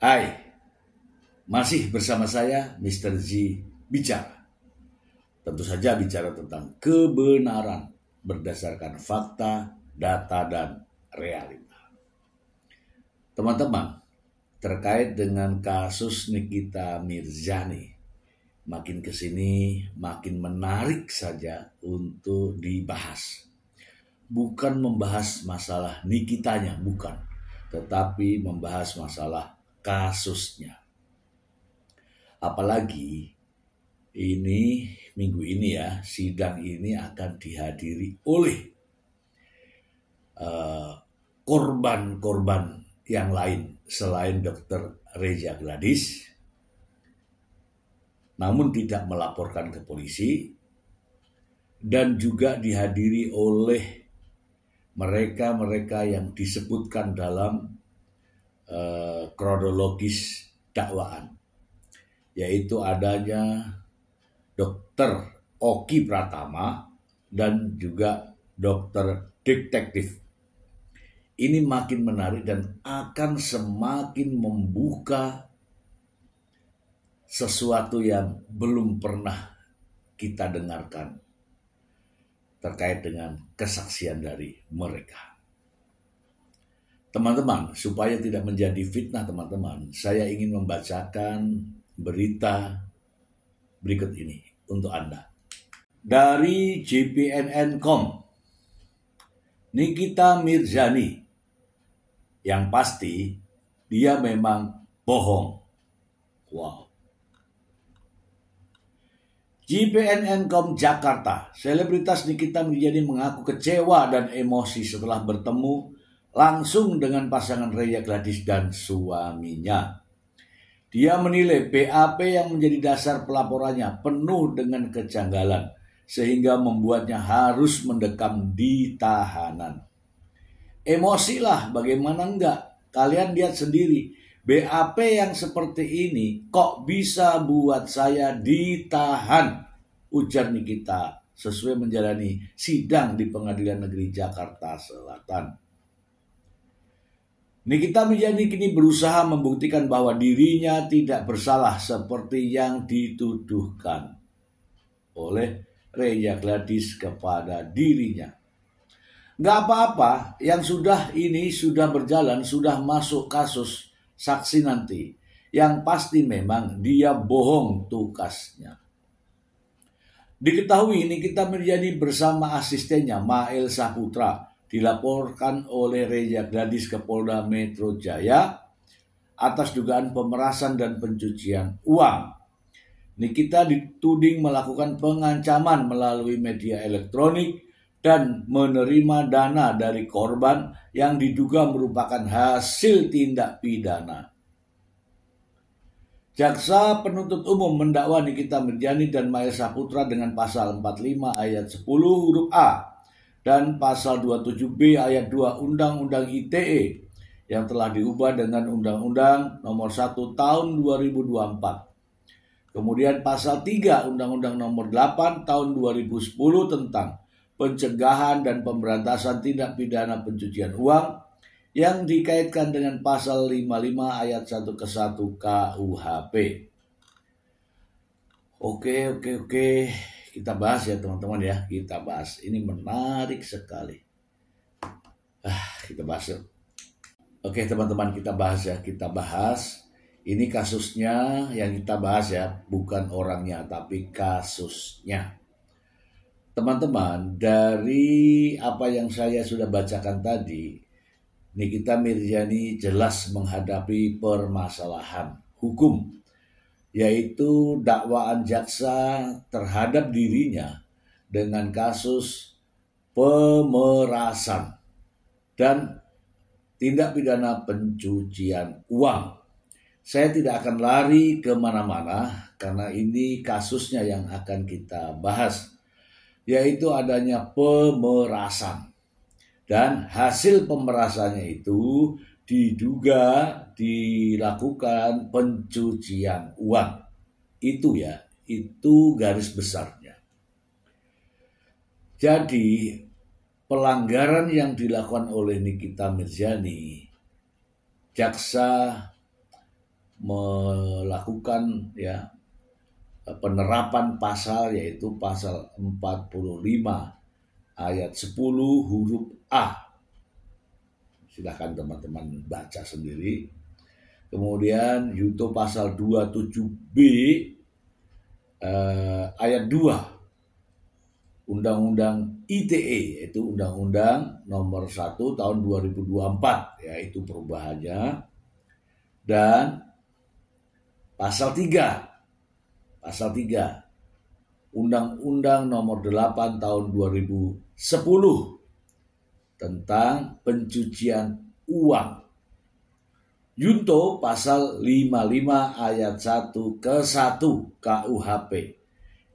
Hai, masih bersama saya Mr. Z bicara. Tentu saja bicara tentang kebenaran berdasarkan fakta, data, dan realita. Teman-teman, terkait dengan kasus Nikita Mirzani, makin kesini makin menarik saja untuk dibahas. Bukan membahas masalah Nikitanya, bukan. Tetapi membahas masalah kasusnya. Apalagi ini minggu ini ya, sidang ini akan dihadiri oleh korban-korban yang lain selain Dr. Reza Gladys, namun tidak melaporkan ke polisi, dan juga dihadiri oleh mereka-mereka yang disebutkan dalam kronologis dakwaan, yaitu adanya Dr. Oki Pratama dan juga Dr. Detektif. Ini makin menarik dan akan semakin membuka sesuatu yang belum pernah kita dengarkan terkait dengan kesaksian dari mereka. Teman-teman, supaya tidak menjadi fitnah teman-teman, saya ingin membacakan berita berikut ini untuk Anda. Dari JPNN.com, Nikita Mirzani, yang pasti dia memang bohong. Wow. JPNN.com Jakarta, selebritas Nikita Mirzani mengaku kecewa dan emosi setelah bertemu langsung dengan pasangan Reza Gladys dan suaminya. Dia menilai BAP yang menjadi dasar pelaporannya penuh dengan kejanggalan sehingga membuatnya harus mendekam di tahanan. Emosilah, bagaimana enggak? Kalian lihat sendiri, BAP yang seperti ini kok bisa buat saya ditahan, ujar Nikita sesuai menjalani sidang di Pengadilan Negeri Jakarta Selatan. Nikita Mirzani kini berusaha membuktikan bahwa dirinya tidak bersalah seperti yang dituduhkan oleh Reza Gladys kepada dirinya. Gak apa-apa, yang sudah berjalan, sudah masuk kasus saksi nanti. Yang pasti memang dia bohong tukasnya. Diketahui Nikita Mirzani bersama asistennya Mail Saputra dilaporkan oleh Reza Gladys ke Polda Metro Jaya atas dugaan pemerasan dan pencucian uang. Nikita dituding melakukan pengancaman melalui media elektronik dan menerima dana dari korban yang diduga merupakan hasil tindak pidana. Jaksa penuntut umum mendakwa Nikita Mirzani dan Mail Saputra dengan pasal 45 ayat 10 huruf A dan pasal 27B ayat 2 Undang-Undang ITE yang telah diubah dengan Undang-Undang Nomor 1 Tahun 2024. Kemudian pasal 3 Undang-Undang Nomor 8 Tahun 2010 tentang pencegahan dan pemberantasan tindak pidana pencucian uang yang dikaitkan dengan pasal 55 ayat 1 ke 1 KUHP. Oke. Kita bahas ya teman-teman ya, kita bahas. Ini menarik sekali. Kita bahas yuk. Oke teman-teman, kita bahas. Ini kasusnya yang kita bahas ya, bukan orangnya tapi kasusnya. Teman-teman, dari apa yang saya sudah bacakan tadi, Nikita Mirzani jelas menghadapi permasalahan hukum, yaitu dakwaan jaksa terhadap dirinya dengan kasus pemerasan dan tindak pidana pencucian uang. Saya tidak akan lari kemana-mana karena ini kasusnya yang akan kita bahas, yaitu adanya pemerasan. Dan hasil pemerasannya itu diduga dilakukan pencucian uang. Itu garis besarnya. Jadi pelanggaran yang dilakukan oleh Nikita Mirzani, jaksa melakukan ya penerapan pasal, yaitu pasal 45 ayat 10 huruf A. Silahkan teman-teman baca sendiri. Kemudian Yuto pasal 27B ayat 2 Undang-Undang ITE, yaitu Undang-Undang nomor 1 tahun 2024, yaitu perubahannya. Dan pasal 3 Undang-Undang nomor 8 tahun 2010 tentang pencucian uang. Junto pasal 55 ayat 1 ke 1 KUHP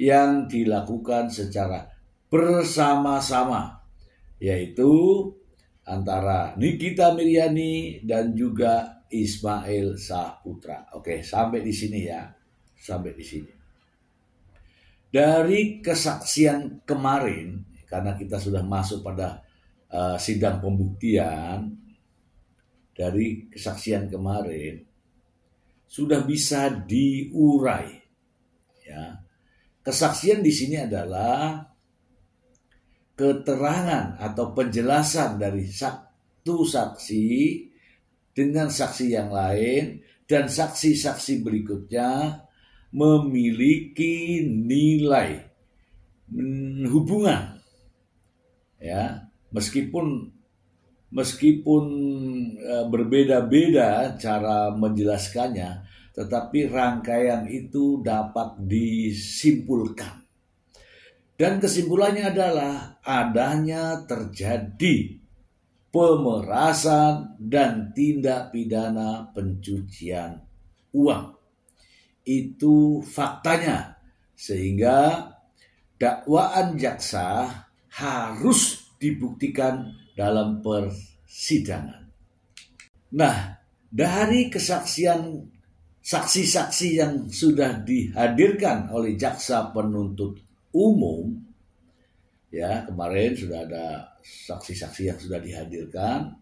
yang dilakukan secara bersama-sama, yaitu antara Nikita Miryani dan juga Ismail Saputra. Oke, sampai di sini ya. Sampai di sini. Dari kesaksian kemarin, karena kita sudah masuk pada sidang pembuktian, dari kesaksian kemarin sudah bisa diurai. Ya, kesaksian di sini adalah keterangan atau penjelasan dari satu saksi dengan saksi yang lain, dan saksi-saksi berikutnya memiliki nilai hubungan. Ya, meskipun berbeda-beda cara menjelaskannya, tetapi rangkaian itu dapat disimpulkan. Dan kesimpulannya adalah adanya terjadi pemerasan dan tindak pidana pencucian uang. Itu faktanya, sehingga dakwaan jaksa harus dibuktikan dalam persidangan. Nah, dari kesaksian saksi-saksi yang sudah dihadirkan oleh jaksa penuntut umum, ya, kemarin sudah ada saksi-saksi yang sudah dihadirkan.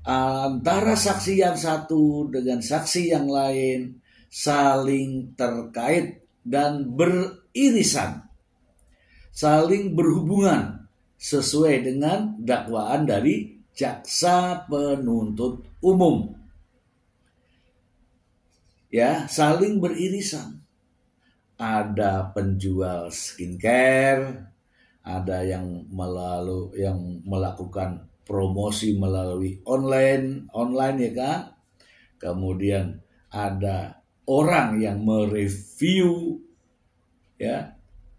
Antara saksi yang satu dengan saksi yang lain saling terkait dan beririsan, saling berhubungan sesuai dengan dakwaan dari jaksa penuntut umum. Ya, saling beririsan. Ada penjual skincare, ada yang melakukan promosi melalui online ya kan. Kemudian ada orang yang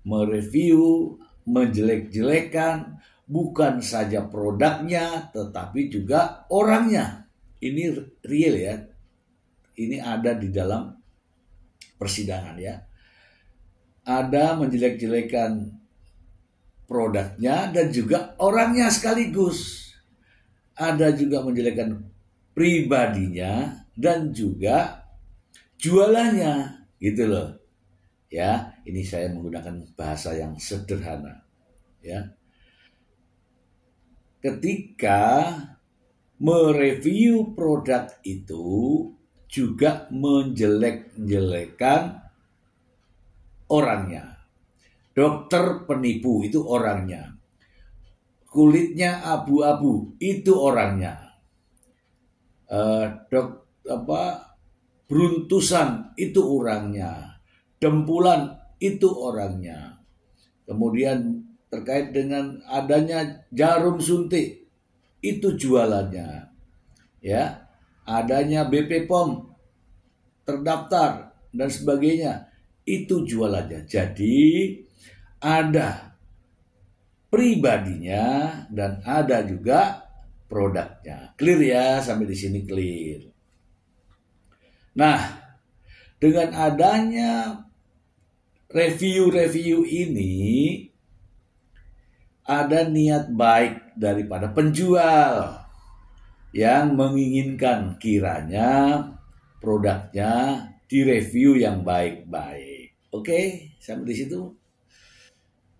mereview menjelek-jelekan bukan saja produknya tetapi juga orangnya. Ini real ya. Ini ada di dalam persidangan ya. Ada menjelek-jelekan produknya dan juga orangnya sekaligus. Ada juga menjelekkan pribadinya dan juga jualannya, gitu loh. Ya, ini saya menggunakan bahasa yang sederhana. Ya. Ketika mereview produk itu juga menjelek-jelekan orangnya. Dokter penipu itu orangnya. Kulitnya abu-abu itu orangnya. Beruntusan itu orangnya. Dempulan itu orangnya. Kemudian terkait dengan adanya jarum suntik itu jualannya. Ya, adanya BP POM terdaftar dan sebagainya itu jualannya. Jadi ada pribadinya dan ada juga produknya. Clear ya, sampai di sini clear. Nah, dengan adanya review ini ada niat baik daripada penjual yang menginginkan kiranya produknya direview yang baik-baik. Oke, sampai di situ.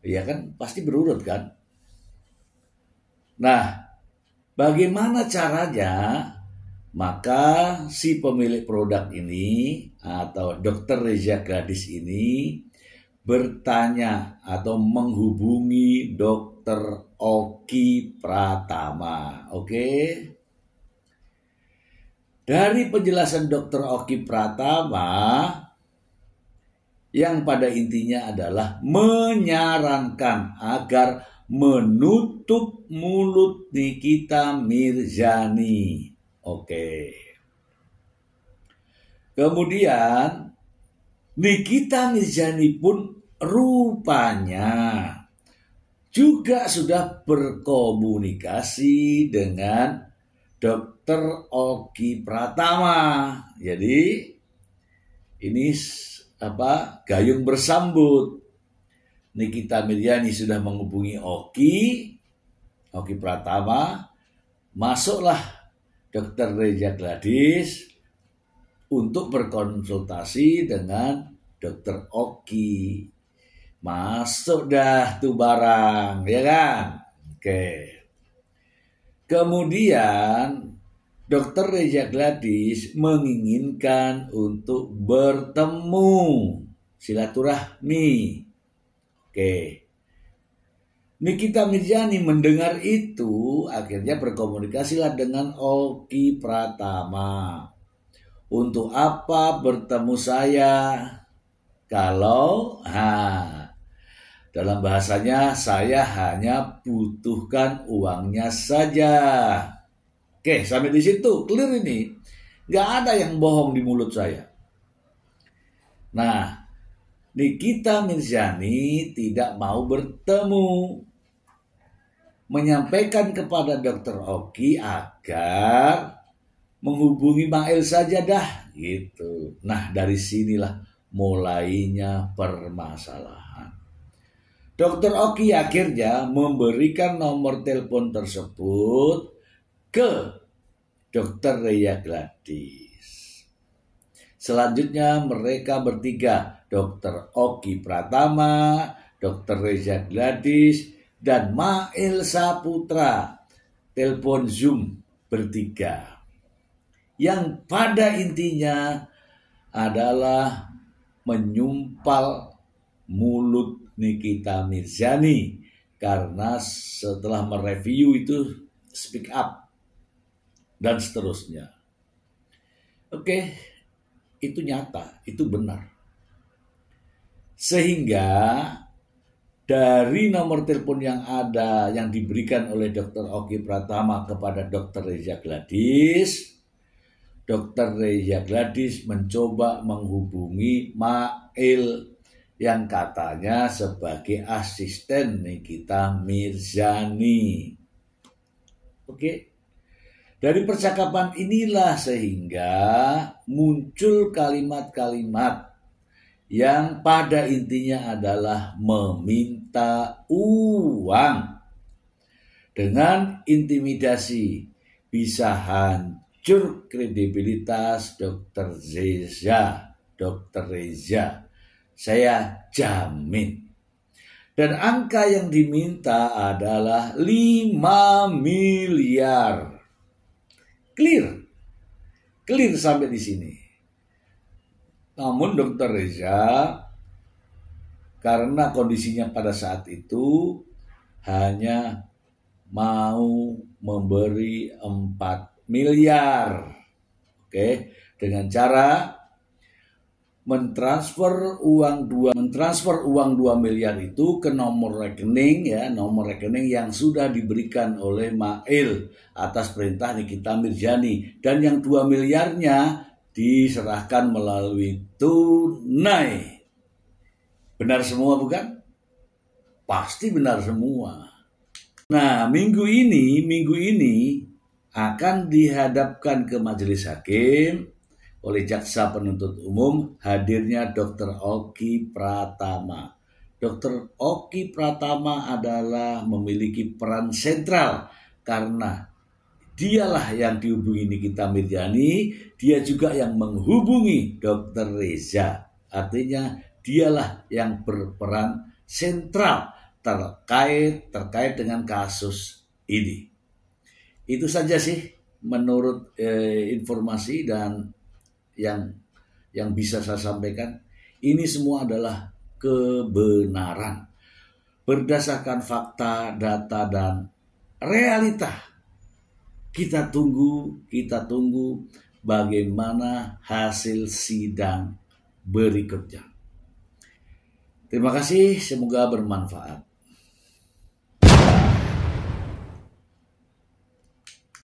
Ya kan, pasti berurut kan. Nah, bagaimana caranya Maka si pemilik produk ini atau Dr. Reza Gladys ini bertanya atau menghubungi Dr. Oki Pratama. Oke. Dari penjelasan Dr. Oki Pratama yang pada intinya adalah menyarankan agar menutup mulut Nikita Mirzani. Oke. Kemudian Nikita Mirzani pun rupanya juga sudah berkomunikasi dengan Dr. Oki Pratama. Jadi ini gayung bersambut. Nikita Mirzani sudah menghubungi Oki Pratama. Masuklah Dr. Reza Gladys untuk berkonsultasi dengan Dr. Oki. Masuk dah tuh barang, ya kan? Oke. Kemudian Dr. Reza Gladys menginginkan untuk bertemu, silaturahmi. Oke. Nikita Mirzani mendengar itu, akhirnya berkomunikasilah dengan Oki Pratama. Untuk apa bertemu saya? Kalau dalam bahasanya saya hanya butuhkan uangnya saja. Oke, sampai di situ clear ini. Gak ada yang bohong di mulut saya. Nah, Nikita Mirzani tidak mau bertemu, menyampaikan kepada Dr. Oki agar menghubungi Mail saja dah gitu. Nah, dari sinilah mulainya permasalahan. Dr. Oki akhirnya memberikan nomor telepon tersebut ke Dr. Reza Gladys. Selanjutnya mereka bertiga, Dr. Oki Pratama, Dr. Reza Gladys, dan Mail Saputra, telepon Zoom bertiga. Yang pada intinya adalah menyumpal mulut Nikita Mirzani karena setelah mereview itu speak up dan seterusnya. Oke, itu nyata, itu benar. Sehingga dari nomor telepon yang ada yang diberikan oleh Dr. Oki Pratama kepada Dr. Reza Gladys, Dr. Reza Gladys mencoba menghubungi Mail yang katanya sebagai asisten Nikita Mirzani. Oke. Dari percakapan inilah sehingga muncul kalimat-kalimat yang pada intinya adalah meminta uang. Dengan intimidasi bisa hancur kredibilitas Dr. Reza. Saya jamin. Dan angka yang diminta adalah 5 miliar. Clear sampai di sini. Namun Dr. Reza karena kondisinya pada saat itu hanya mau memberi 4 miliar. Oke, dengan cara mentransfer uang 2 miliar itu ke nomor rekening yang sudah diberikan oleh Mail atas perintah Nikita Mirzani, dan yang 2 miliarnya diserahkan melalui tunai. Benar semua bukan? Pasti benar semua. Nah, minggu ini akan dihadapkan ke majelis hakim oleh jaksa penuntut umum hadirnya Dr. Oki Pratama. Dr. Oki Pratama adalah memiliki peran sentral karena dialah yang dihubungi Nikita Mirzani, dia juga yang menghubungi Dr. Reza. Artinya dialah yang berperan sentral terkait dengan kasus ini. Itu saja sih menurut informasi dan yang bisa saya sampaikan, ini semua adalah kebenaran berdasarkan fakta, data, dan realita. Kita tunggu bagaimana hasil sidang berikutnya. Terima kasih, semoga bermanfaat.